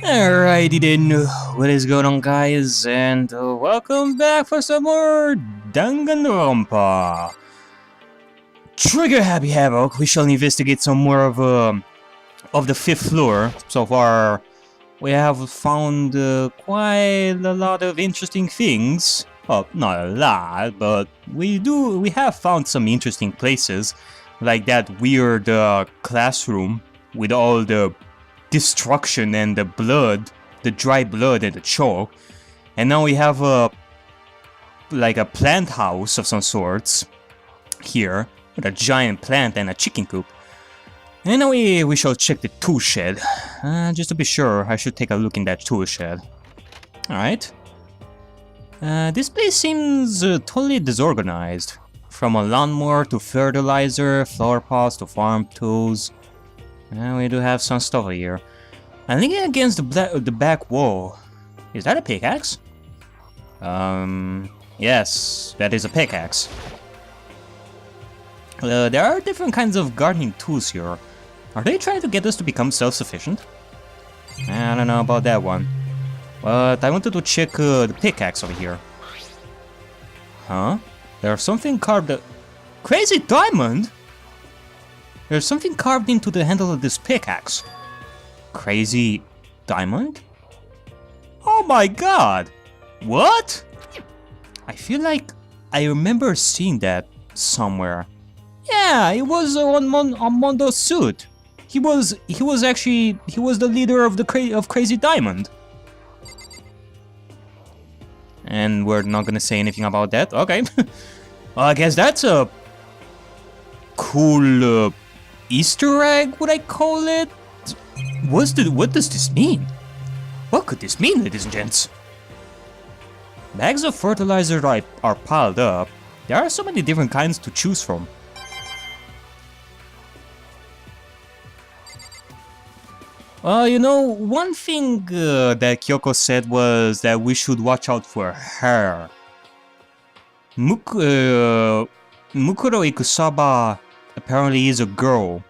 Alrighty then, what is going on guys, and welcome back for some more Danganronpa. Trigger Happy Havoc. We shall investigate some more of the 5th floor. So far, we have found quite a lot of interesting things. Well, not a lot, but we have found some interesting places, like that weird classroom with all the destruction and the blood, the dry blood and the chalk. And now we have like a plant house of some sorts here, with a giant plant and a chicken coop. And now we shall check the tool shed. Just to be sure, I should take a look in that tool shed. Alright. This place seems totally disorganized. From a lawnmower to fertilizer, flower pots to farm tools. We do have some stuff here. I'm leaning against the back wall. Is that a pickaxe? Yes, that is a pickaxe. There are different kinds of gardening tools here. Are they trying to get us to become self-sufficient? I don't know about that one. But I wanted to check the pickaxe over here. Huh? There's something carved... Crazy diamond? There's something carved into the handle of this pickaxe. Crazy diamond? Oh my god! What? I feel like I remember seeing that somewhere. Yeah, it was on Mondo's suit. He was the leader of Crazy Diamond. And we're not gonna say anything about that. Okay. Well, I guess that's a cool Easter egg, would I call it? What does this mean? What could this mean, ladies and gents? Bags of fertilizer are piled up. There are so many different kinds to choose from. Well, you know, one thing that Kyoko said was that we should watch out for her. Mukuro Ikusaba apparently is a girl.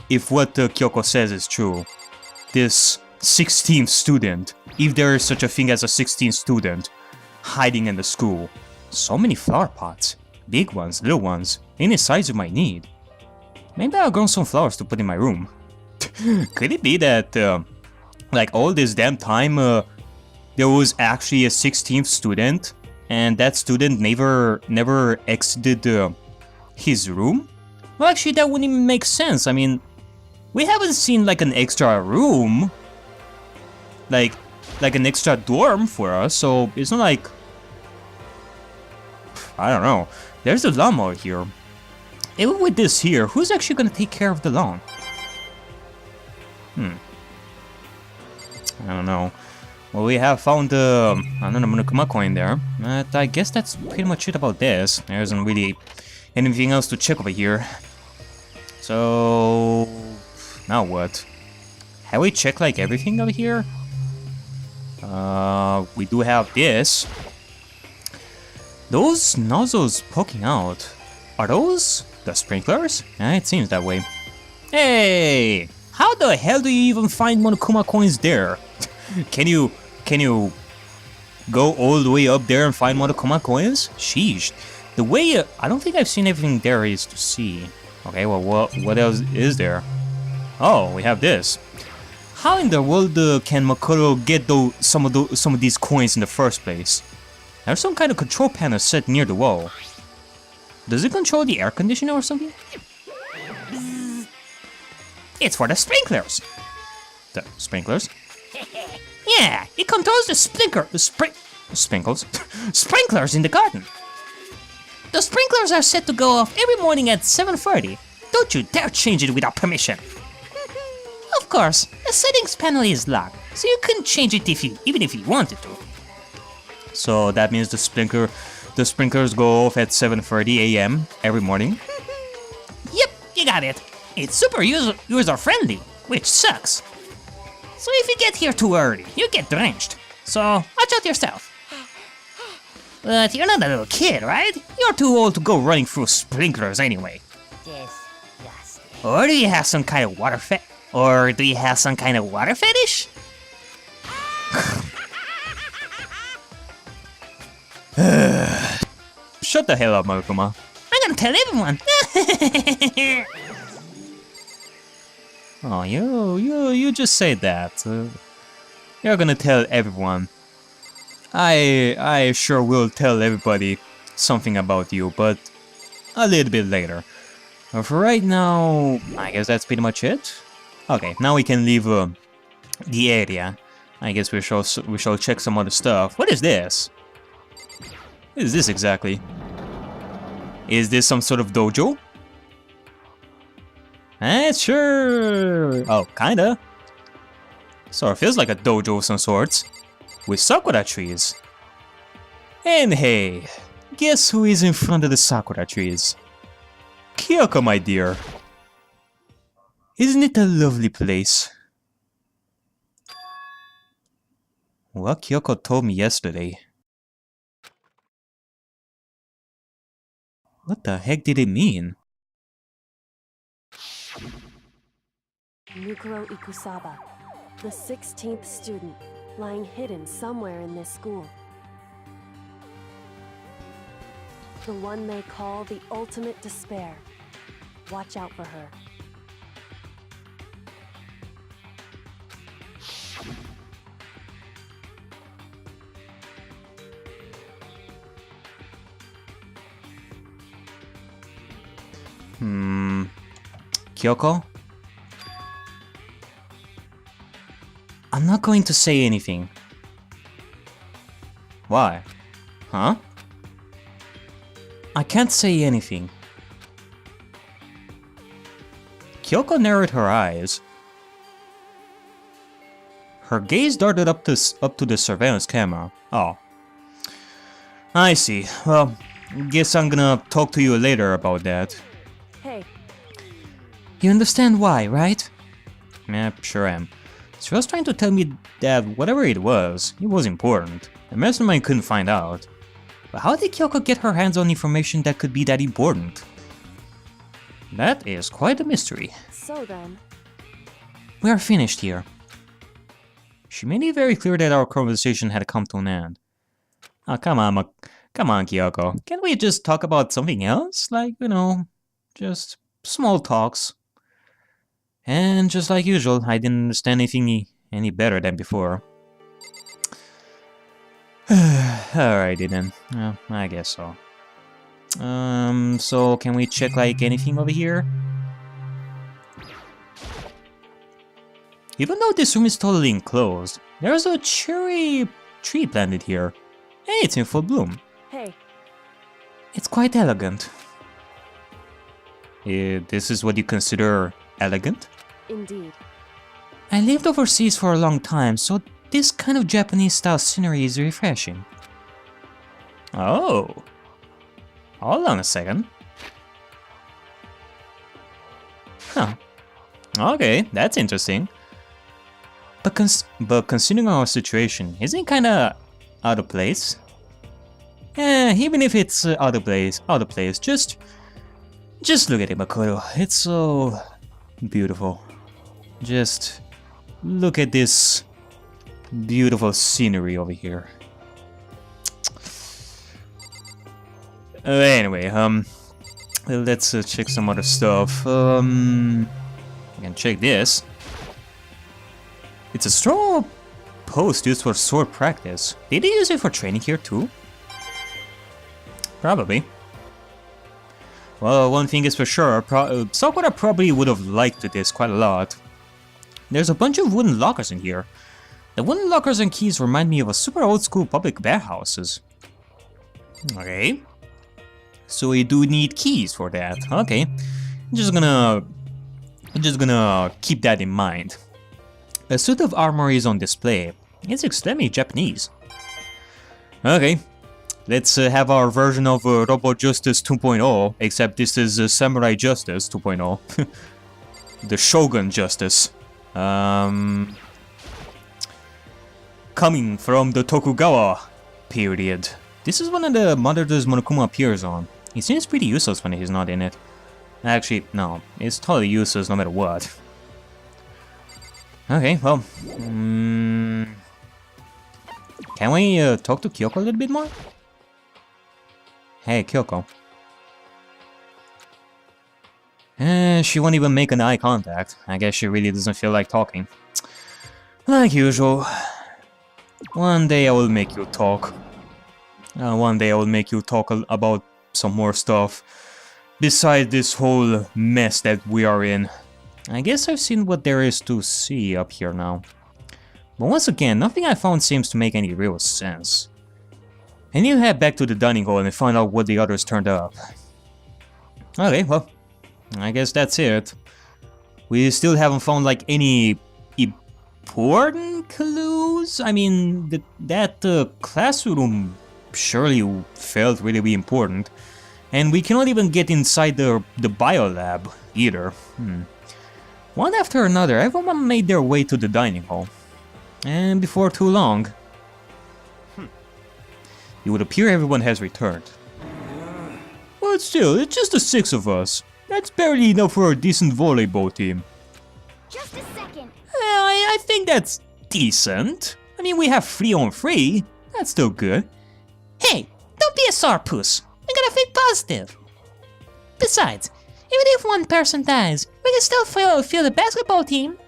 If what Kyoko says is true. This 16th student, if there is such a thing as a 16th student, hiding in the school. So many flower pots. Big ones, little ones, any size you might need. Maybe I'll grow some flowers to put in my room. Could it be that, like all this damn time, there was actually a 16th student, and that student never exited his room? Well, actually, that wouldn't even make sense. I mean, we haven't seen like an extra room, like an extra dorm for us, so it's not like... I don't know. There's the lawnmower here. Even with this here, who's actually gonna take care of the lawn? I don't know. Well, we have found another Monokuma coin there. But I guess that's pretty much it about this. There isn't really anything else to check over here. So... now what? Have we checked like everything over here? We do have this. Those nozzles poking out. Are those the sprinklers? It seems that way. Hey! How the hell do you even find Monokuma coins there? Can you go all the way up there and find Monokuma coins? Sheesh. The way I don't think I've seen everything there is to see. Okay, well what else is there? Oh, we have this. How in the world can Makoto get some of these coins in the first place? There's some kind of control panel set near the wall. Does it control the air conditioner or something? It's for the sprinklers. The sprinklers? Yeah, it controls the sprinkles sprinklers in the garden. The sprinklers are set to go off every morning at 7:30. Don't you dare change it without permission. Of course, the settings panel is locked, so you couldn't change it even if you wanted to. So that means the sprinklers go off at 7:30 AM every morning? Yep, you got it. It's super user-friendly, which sucks. So if you get here too early, you get drenched. So watch out yourself. But you're not a little kid, right? You're too old to go running through sprinklers anyway. Disgusting. Or do you have some kind of water Or do you have some kind of water fetish? Shut the hell up, Marukuma. I'm gonna tell everyone. Oh, you just say that. You're gonna tell everyone. I sure will tell everybody something about you, but a little bit later. For right now, I guess that's pretty much it. Okay, now we can leave the area. I guess we shall check some other stuff. What is this? What is this exactly? Is this some sort of dojo? Sure. Oh, kinda. Sort of feels like a dojo of some sorts, with sakura trees. And hey, guess who is in front of the sakura trees? Kyoko, my dear. Isn't it a lovely place? What Kyoko told me yesterday. What the heck did it mean? Mukuro Ikusaba, the 16th student, lying hidden somewhere in this school. The one they call the ultimate despair. Watch out for her. Kyoko? I'm not going to say anything. Why? Huh? I can't say anything. Kyoko narrowed her eyes. Her gaze darted up to the surveillance camera. Oh. I see. Well, guess I'm gonna talk to you later about that. Hey. You understand why, right? Yeah, sure am. She was trying to tell me that whatever it was important. The mastermind couldn't find out. But how did Kyoko get her hands on information that could be that important? That is quite a mystery. So then... We are finished here. She made it very clear that our conversation had come to an end. Oh, come on, Kyoko. Can't we just talk about something else? Like, you know, just small talks. And just like usual, I didn't understand anything any better than before. Alrighty then. Well, I guess so. So can we check like anything over here? Even though this room is totally enclosed, there's a cherry tree planted here. Hey, it's in full bloom. Hey. It's quite elegant. This is what you consider elegant? Indeed. I lived overseas for a long time, so this kind of Japanese-style scenery is refreshing. Oh. Hold on a second. Huh. Okay, that's interesting. But considering our situation, isn't it kinda out of place? Even if it's out of place, just look at it, Makoto. It's so beautiful. Just look at this beautiful scenery over here. Anyway, let's check some other stuff. We can check this. It's a straw post used for sword practice. Did they use it for training here too? Probably. Well, one thing is for sure, Sakura probably would have liked this quite a lot. There's a bunch of wooden lockers in here. The wooden lockers and keys remind me of a super old school public bathhouses. Okay. So we do need keys for that. Okay. I'm just gonna keep that in mind. A suit of armor is on display. It's extremely Japanese. Okay. Let's have our version of Robo Justice 2.0, except this is Samurai Justice 2.0. The Shogun Justice. Coming from the Tokugawa period. This is one of the monitors Monokuma appears on. He seems pretty useless when he's not in it. Actually, no, it's totally useless no matter what. Okay, well... can we talk to Kyoko a little bit more? Hey, Kyoko. She won't even make an eye contact. I guess she really doesn't feel like talking. Like usual. One day I will make you talk. One day I will make you talk about some more stuff. Besides this whole mess that we are in. I guess I've seen what there is to see up here now. But once again, nothing I found seems to make any real sense. I need to head back to the dining hall and find out what the others turned up. Okay, well, I guess that's it. We still haven't found like any important clues? I mean, that classroom surely felt really important. And we cannot even get inside the biolab either. One after another, everyone made their way to the dining hall. And before too long, it would appear everyone has returned. But still, it's just the 6 of us. That's barely enough for a decent volleyball team. Just a second. I think that's decent. I mean, we have 3-on-3. That's still good. Hey, don't be a sore puss. We gotta think positive. Besides, even if one person dies, we can still feel the basketball team.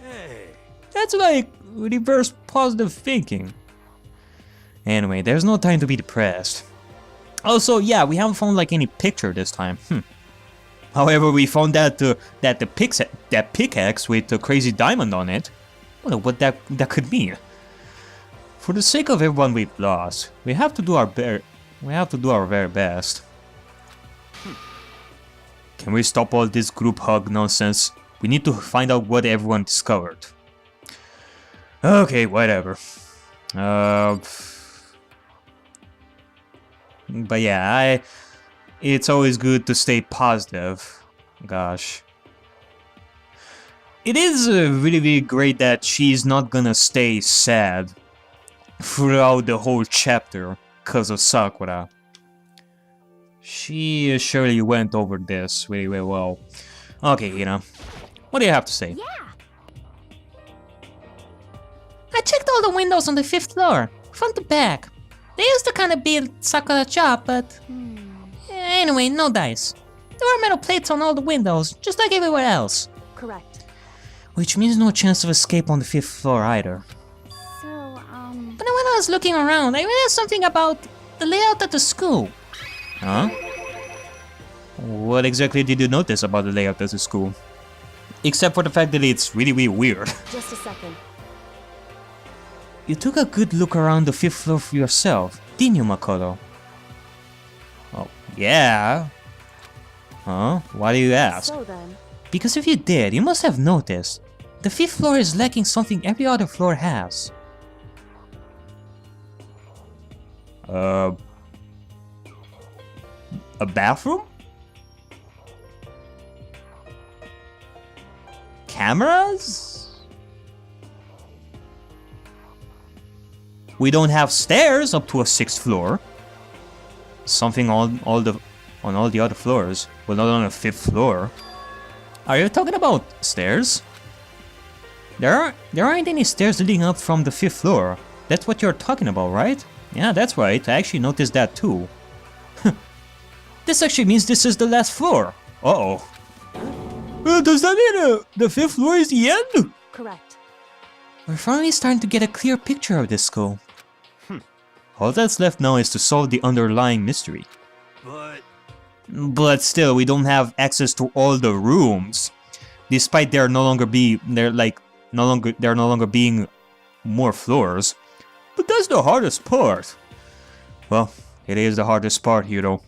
Hey. That's like reverse positive thinking. Anyway, there's no time to be depressed. Also, yeah, we haven't found like any picture this time. However, we found that that pickaxe with the crazy diamond on it. I don't know what that could mean. For the sake of everyone we've lost, we have to do our very best. Can we stop all this group hug nonsense? We need to find out what everyone discovered. Okay, whatever. But yeah, it's always good to stay positive. Gosh. It is really great that she's not gonna stay sad throughout the whole chapter because of Sakura. She surely went over this really well. Okay, Hina, what do you have to say? Yeah. I checked all the windows on the 5th floor, front to back. They used to kinda be Sakura shop, but... Anyway, no dice. There were metal plates on all the windows, just like everywhere else. Correct. Which means no chance of escape on the 5th floor either. So, But when I was looking around, I realized something about the layout of the school. Huh? What exactly did you notice about the layout of the school? Except for the fact that it's really weird. Just a second. You took a good look around the 5th floor for yourself, didn't you, Makoto? Oh, yeah. Huh? Why do you ask? So then, Because if you did, you must have noticed. The 5th floor is lacking something every other floor has. A bathroom? Cameras? We don't have stairs up to a 6th floor. Something on all the other floors, but not on a 5th floor. Are you talking about stairs? There aren't any stairs leading up from the 5th floor. That's what you're talking about, right? Yeah, that's right. I actually noticed that too. This actually means this is the last floor. Uh-oh. Does that mean the 5th floor is the end? correct. We're finally starting to get a clear picture of this school. All that's left now is to solve the underlying mystery. But still, we don't have access to all the rooms, despite there no longer being more floors. But that's the hardest part. Well, it is the hardest part, Hiro.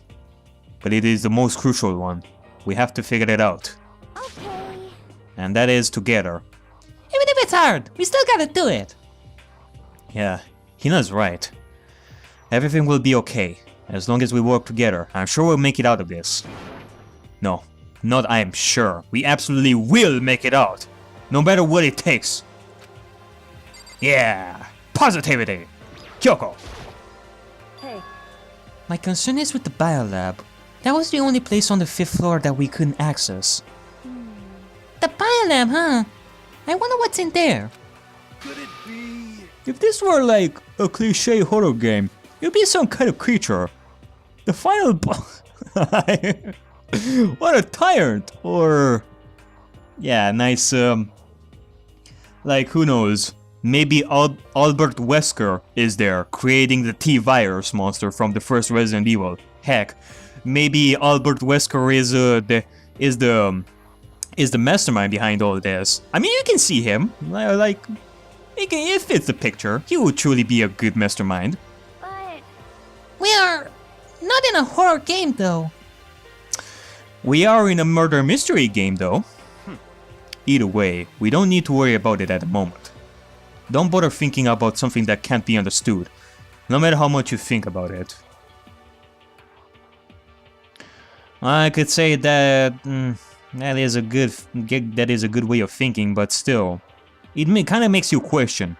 But it is the most crucial one. We have to figure it out. okay. And that is together. Even if it's hard, we still gotta do it. Yeah, Hina's right. Everything will be okay, as long as we work together. I'm sure we'll make it out of this. No, not I'm sure. We absolutely will make it out. No matter what it takes. Yeah, positivity. Kyoko. Hey, My concern is with the biolab. That was the only place on the 5th floor that we couldn't access. The biolab, huh? I wonder what's in there. If this were like a cliche horror game, it'd be some kind of creature. The final boss. What a tyrant! Or. Yeah, nice, like, who knows? Maybe Albert Wesker is there, creating the T-Virus monster from the first Resident Evil. Heck, maybe Albert Wesker is the mastermind behind all this. I mean, you can see him, like, it fits the picture. He would truly be a good mastermind. But We are not in a horror game though. We are in a murder mystery game, though. Either way, we don't need to worry about it at the moment. Don't bother thinking about something that can't be understood, no matter how much you think about it. I could say that that is a good way of thinking, but still, it kind of makes you question: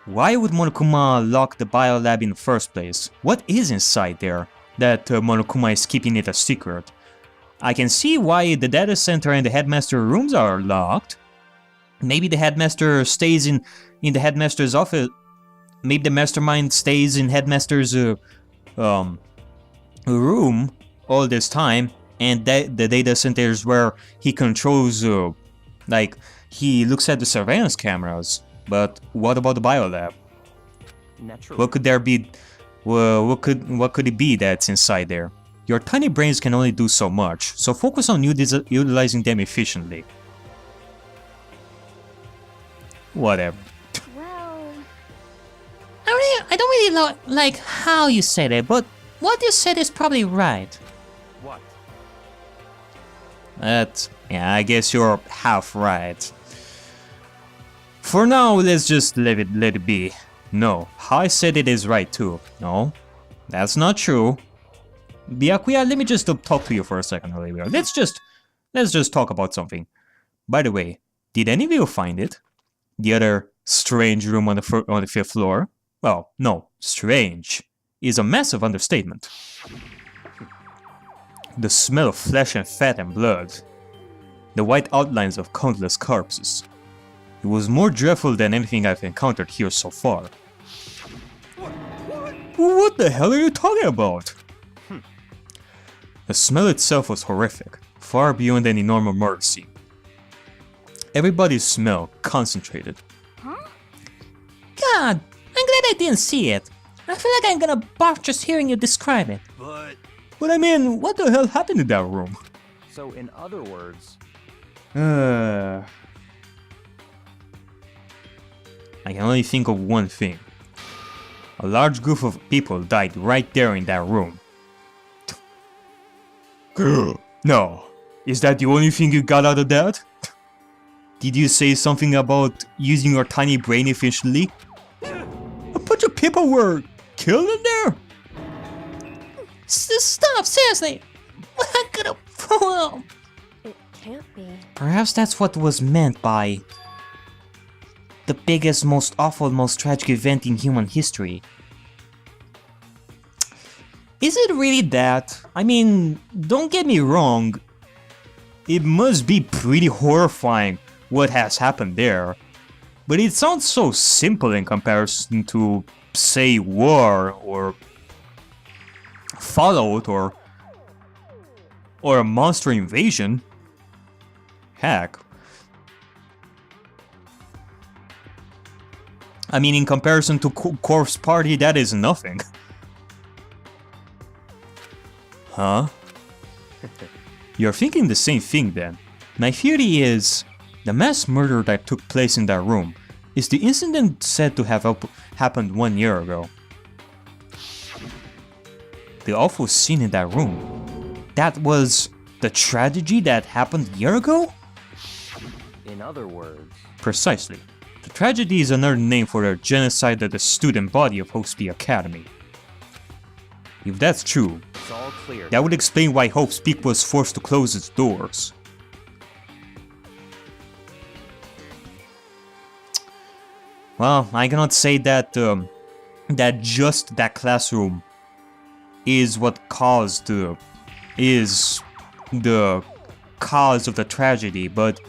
why would Monokuma lock the biolab in the first place? What is inside there that Monokuma is keeping it a secret? I can see why the data center and the headmaster rooms are locked. Maybe the headmaster stays in the headmaster's office. Maybe the mastermind stays in headmaster's room all this time, and the data center is where he controls, like, he looks at the surveillance cameras. But what about the biolab? Naturally. What could there be? What could it be that's inside there? Your tiny brains can only do so much, so focus on utilizing them efficiently. Whatever. well, I don't really like how you said it, but what you said is probably right. What? Yeah, I guess you're half right. For now, let's just let it be. No, how I said it is right too. No, that's not true. Byakuya, let me just talk to you for a second, Olivia. Let's just talk about something. By the way, did any of you find it? The other strange room on the 5th floor? Well, no, strange is a massive understatement. The smell of flesh and fat and blood. The white outlines of countless corpses. It was more dreadful than anything I've encountered here so far. What the hell are you talking about? The smell itself was horrific, far beyond any normal murder scene. Everybody's smell concentrated. God, I'm glad I didn't see it. I feel like I'm gonna barf just hearing you describe it. But I mean, what the hell happened in that room? So in other words, I can only think of one thing. A large group of people died right there in that room. No, is that the only thing you got out of that? Did you say something about using your tiny brain efficiently? A bunch of people were killed in there? Stop, seriously! I'm gonna throw up! It can't be. Perhaps that's what was meant by the biggest, most awful, most tragic event in human history. Is it really that? I mean, don't get me wrong. It must be pretty horrifying what has happened there. But it sounds so simple in comparison to, say, war or Fallout or a monster invasion. Heck. I mean, in comparison to Corpse Party, that is nothing. Huh? You're thinking the same thing then. My theory is, the mass murder that took place in that room is the incident said to have happened 1 year ago. The awful scene in that room, that was the tragedy that happened a year ago? in other words, Precisely. The tragedy is another name for the genocide of the student body of Hope's Academy. If that's true, it's all clear. that would explain why Hope's Peak was forced to close its doors. Well, I cannot say that that just that classroom is what caused is the cause of the tragedy, but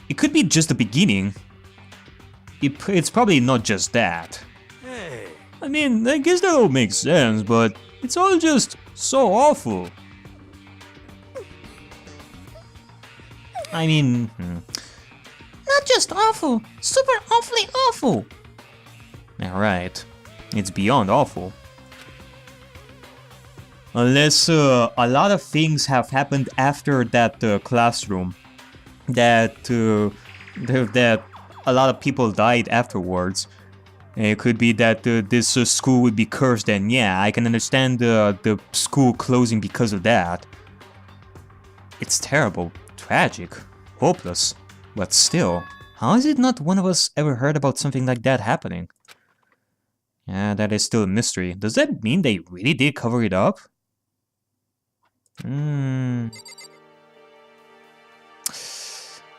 it could be just the beginning. It's probably not just that. Hey. I mean, I guess that all makes sense, but it's all just so awful. I mean, Not just awful, super awfully awful. alright. It's beyond awful. Unless a lot of things have happened after that classroom. That a lot of people died afterwards. It could be that this school would be cursed, and yeah, I can understand the school closing because of that. It's terrible, tragic, hopeless, but still, how is it not one of us ever heard about something like that happening? Yeah, that is still a mystery. Does that mean they really did cover it up? I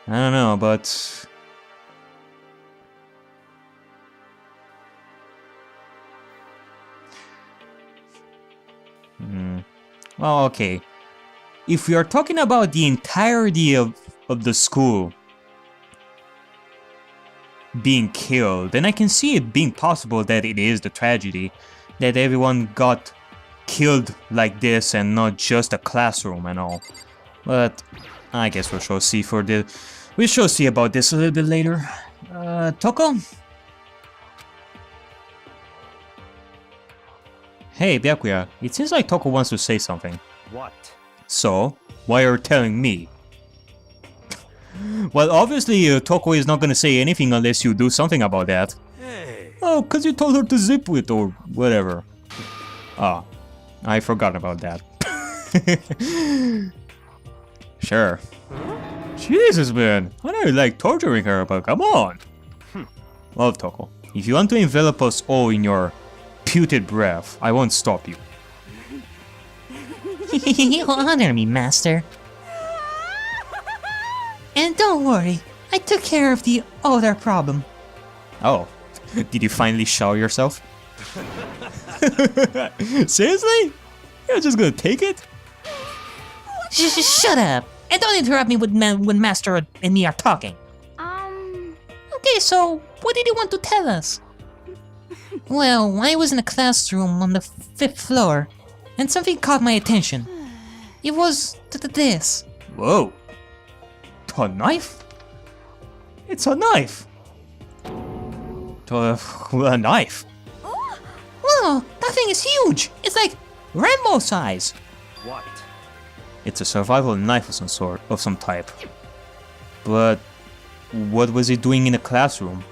don't know, but... Well, okay. If we are talking about the entirety of the school being killed, then I can see it being possible that it is the tragedy. That everyone got killed like this and not just a classroom and all. But I guess we shall see we shall see about this a little bit later. Toko? Hey, Byakuya, it seems like Toko wants to say something. What? So, why are you telling me? Well, obviously, Toko is not gonna say anything unless you do something about that. Hey. Oh, cause you told her to zip it or whatever. Ah, I forgot about that. Sure. Jesus, man. I know you like torturing her, but come on. Well, Toko, if you want to envelop us all in your putrid breath, I won't stop you. You honor me, master. And don't worry, I took care of the other problem. Oh, did you finally shower yourself? Seriously? You're just gonna take it? Shut up! And don't interrupt me when Master and me are talking. Okay, so what did you want to tell us? Well, I was in a classroom on the 5th floor, and something caught my attention. It was this. Whoa. A knife? It's a knife. A knife? Whoa, that thing is huge! It's like rainbow size! What? It's a survival knife of some sort, of some type. But what was it doing in a classroom?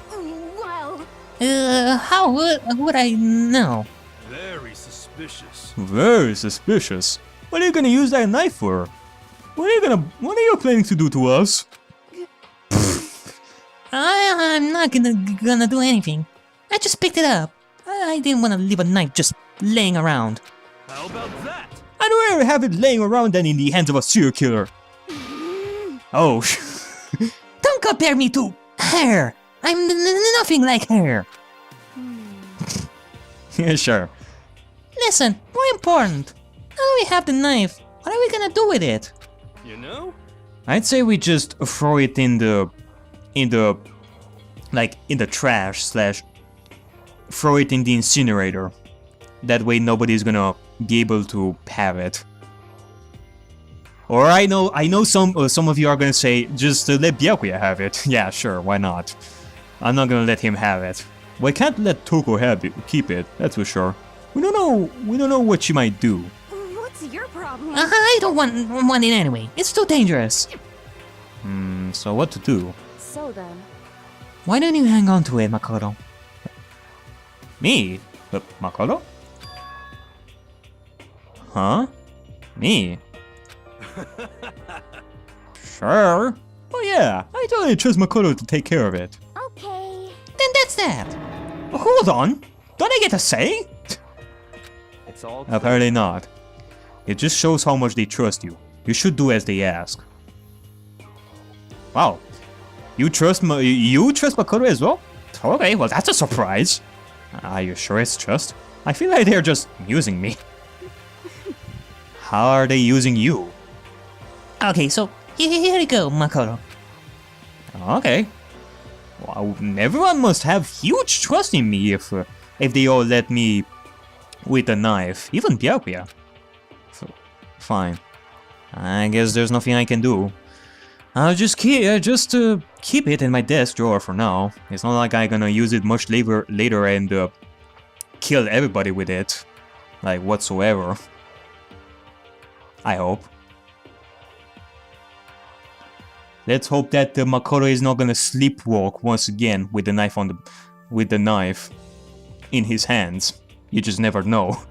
Well, How would I know? Very suspicious. Very suspicious. What are you gonna use that knife for? What are you planning to do to us? I'm not gonna do anything. I just picked it up. I didn't want to leave a knife just laying around. How about that? I'd rather have it laying around than in the hands of a serial killer. Oh, Don't compare me to her. I'm nothing like her. yeah, sure. Listen, more important. Now that we have the knife, what are we gonna do with it? You know? I'd say we just throw it in the trash slash throw it in the incinerator. That way nobody's gonna be able to have it. Or I know some of you are gonna say just let Byakuya have it. Yeah, sure, why not? I'm not gonna let him have it. We can't let Toko keep it. That's for sure. We don't know what she might do. what's your problem? I don't want it anyway. It's too dangerous. So what to do? So then, Why don't you hang on to it, Makoto? Me? Makoto? Huh? Me? Sure. Oh yeah, I totally trust Makoto to take care of it. Okay. Then that's that. Hold on! Don't I get a say? It's all clear. Apparently not. It just shows how much they trust you. You should do as they ask. Wow. You trust Makoto as well? Okay, well that's a surprise. Are you sure it's trust? I feel like they're just using me. How are they using you? Okay, so here you go, Makoto. Okay. Well, everyone must have huge trust in me if they all let me with a knife. Even Pia. Fine. I guess there's nothing I can do. I'll just keep it in my desk drawer for now. It's not like I'm gonna use it much later and kill everybody with it, like whatsoever. I hope. Let's hope that Makoto is not gonna sleepwalk once again with the knife in his hands. You just never know.